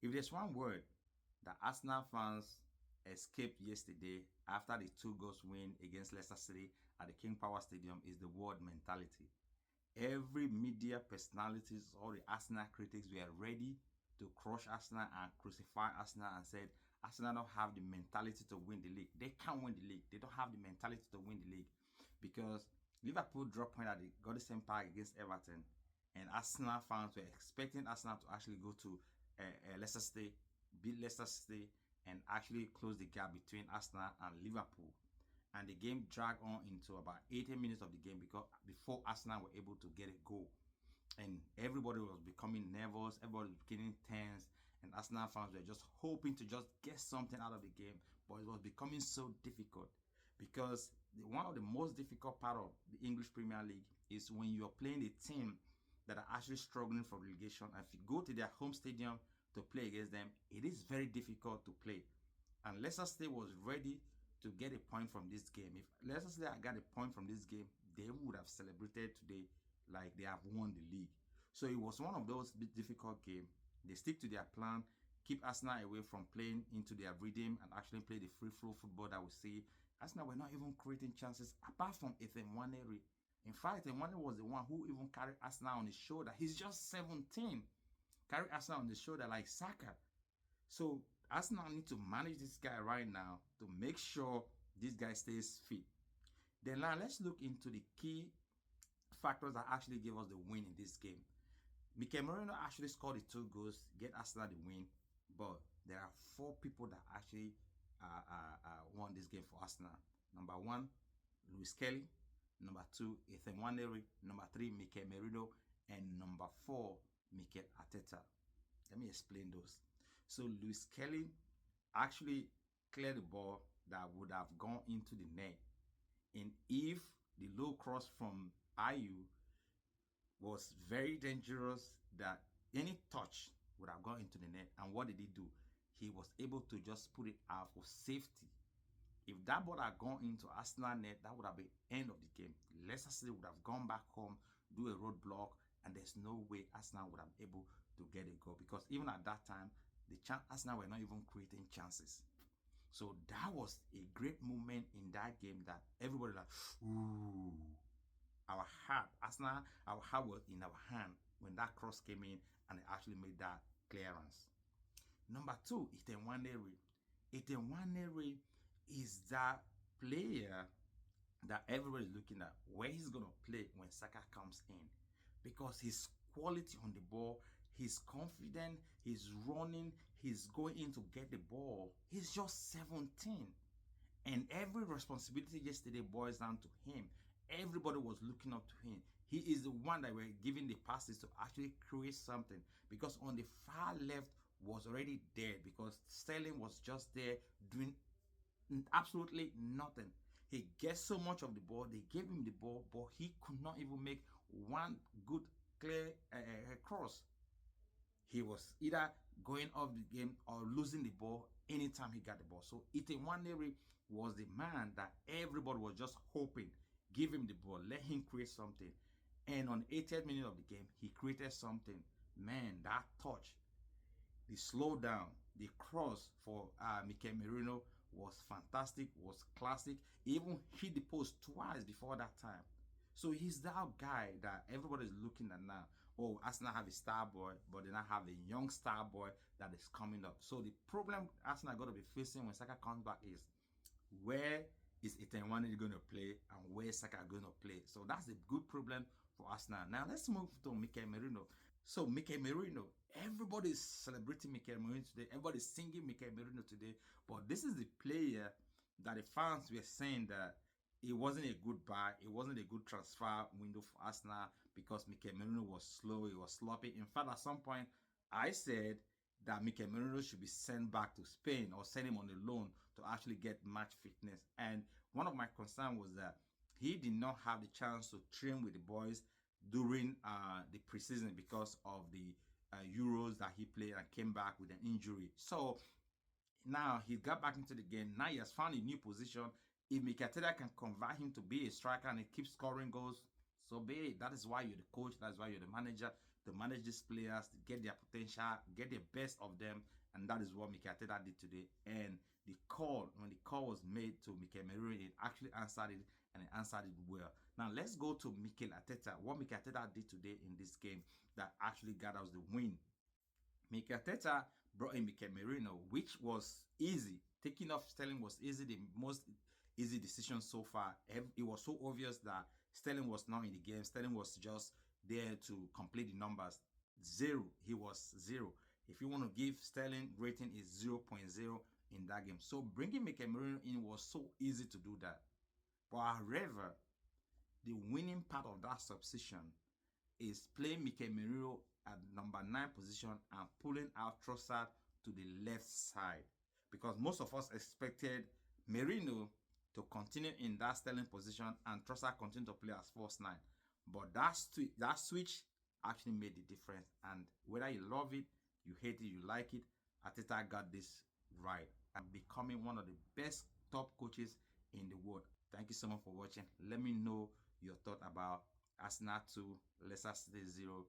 If there's one word that Arsenal fans escaped yesterday after the 2 goals win against Leicester City at the King Power Stadium, is the word mentality. Every media personalities, all the Arsenal critics were ready to crush Arsenal and crucify Arsenal and said Arsenal don't have the mentality to win the league. They can't win the league. They don't have the mentality to win the league because Liverpool dropped point at the Goodison Park against Everton, and Arsenal fans were expecting Arsenal to actually go to Leicester City, beat Leicester City, and actually close the gap between Arsenal and Liverpool. And the game dragged on into about 80 minutes of the game because before Arsenal were able to get a goal. And everybody was becoming nervous, everybody was getting tense, and Arsenal fans were just hoping to just get something out of the game, but it was becoming so difficult because one of the most difficult part of the English Premier League is when you're playing a team that are actually struggling for relegation. And if you go to their home stadium to play against them, it is very difficult to play. And Leicester City was ready to get a point from this game. If Leicester City had got a point from this game, they would have celebrated today like they have won the league. So it was one of those difficult games. They stick to their plan, keep Arsenal away from playing into their rhythm and actually play the free flow football that we see. Arsenal were not even creating chances apart from Ethan Nwaneri. In fact, Ethan Nwaneri was the one who even carried Arsenal on his shoulder. He's just 17. Carried Arsenal on his shoulder like Saka. So Arsenal need to manage this guy right now to make sure this guy stays fit. Then now let's look into the key factors that actually gave us the win in this game. Mikel Merino actually scored the 2 goals, get Arsenal the win, but there are 4 people that actually won this game for Arsenal. Number 1, Lewis Kelly. Number 2, Ethan Nwaneri. Number 3, Mikel Merino. And number 4, Mikel Arteta. Let me explain those. So Lewis Kelly actually cleared the ball that would have gone into the net. And if the low cross from Ayew was very dangerous, that any touch would have gone into the net. And what did he do? He was able to just put it out for safety. If that ball had gone into Arsenal net, that would have been the end of the game. Leicester City would have gone back home, do a roadblock, and there's no way Arsenal would have been able to get a goal because even at that time, Arsenal were not even creating chances. So that was a great moment in that game that everybody like, ooh, our heart was in our hand when that cross came in and they actually made that clearance. Number 2, Ethan Nwaneri. Ethan Nwaneri is that player that everybody is looking at where he's going to play when Saka comes in because his quality on the ball, he's confident, he's running, he's going in to get the ball. He's just 17. And every responsibility yesterday boils down to him. Everybody was looking up to him. He is the one that were giving the passes to actually create something because on the far left was already dead because Sterling was just there doing absolutely nothing. He gets so much of the ball. They gave him the ball, but he could not even make one good clear cross. He was either going off the game or losing the ball anytime he got the ball. So Ethan Nwaneri was the man that everybody was just hoping, give him the ball, let him create something. And on the 80th minute of the game, he created something. Man, that touch, the slowdown, the cross for Mikel Merino was fantastic, was classic. He even hit the post twice before that time. So he's that guy that everybody's looking at now. Oh, Arsenal have a star boy, but they now have a young star boy that is coming up. So the problem Arsenal got to be facing when Saka comes back is where is Ethan Nwaneri going to play and where is Saka going to play? So that's a good problem for Arsenal. Now let's move to Mikel Merino. So Mikel Merino, everybody is celebrating Mikel Merino today. Everybody's singing Mikel Merino today. But this is the player that the fans were saying that it wasn't a good buy. It wasn't a good transfer window for Arsenal because Mikel Merino was slow. He was sloppy. In fact, at some point, I said that Mikel Merino should be sent back to Spain or send him on a loan to actually get match fitness. And one of my concerns was that he did not have the chance to train with the boys during the preseason because of the Euros that he played and came back with an injury. So now he got back into the game. Now he has found a new position. If Mikel Arteta can convert him to be a striker and he keeps scoring goals, so be it. That is why you're the coach. That's why you're the manager. to manage these players, to get their potential, get the best of them, and that is what Mikel Arteta did today. And when the call was made to Mikel Merino, it actually answered it, and it answered it well. Now let's go to Mikel Arteta. What Mikel Arteta did today in this game that actually got us the win. Mikel Arteta brought in Mikel Merino, which was easy. Taking off Sterling was easy, the most easy decision so far. It was so obvious that Sterling was not in the game. Sterling was just there to complete the numbers. Zero. He was zero. If you want to give Sterling rating is 0.0 in that game. So bringing Mikel Merino in was so easy to do that. But however, the winning part of that substitution is playing Mikel Merino at number 9 position and pulling out Trossard to the left side, because most of us expected Merino to continue in that Sterling position and Trossard continue to play as false 9. But that switch actually made the difference, and whether you love it, you hate it, you like it, Arteta got this right and becoming one of the best top coaches in the world. Thank you so much for watching. Let me know your thought about Arsenal 2, Leicester City 0.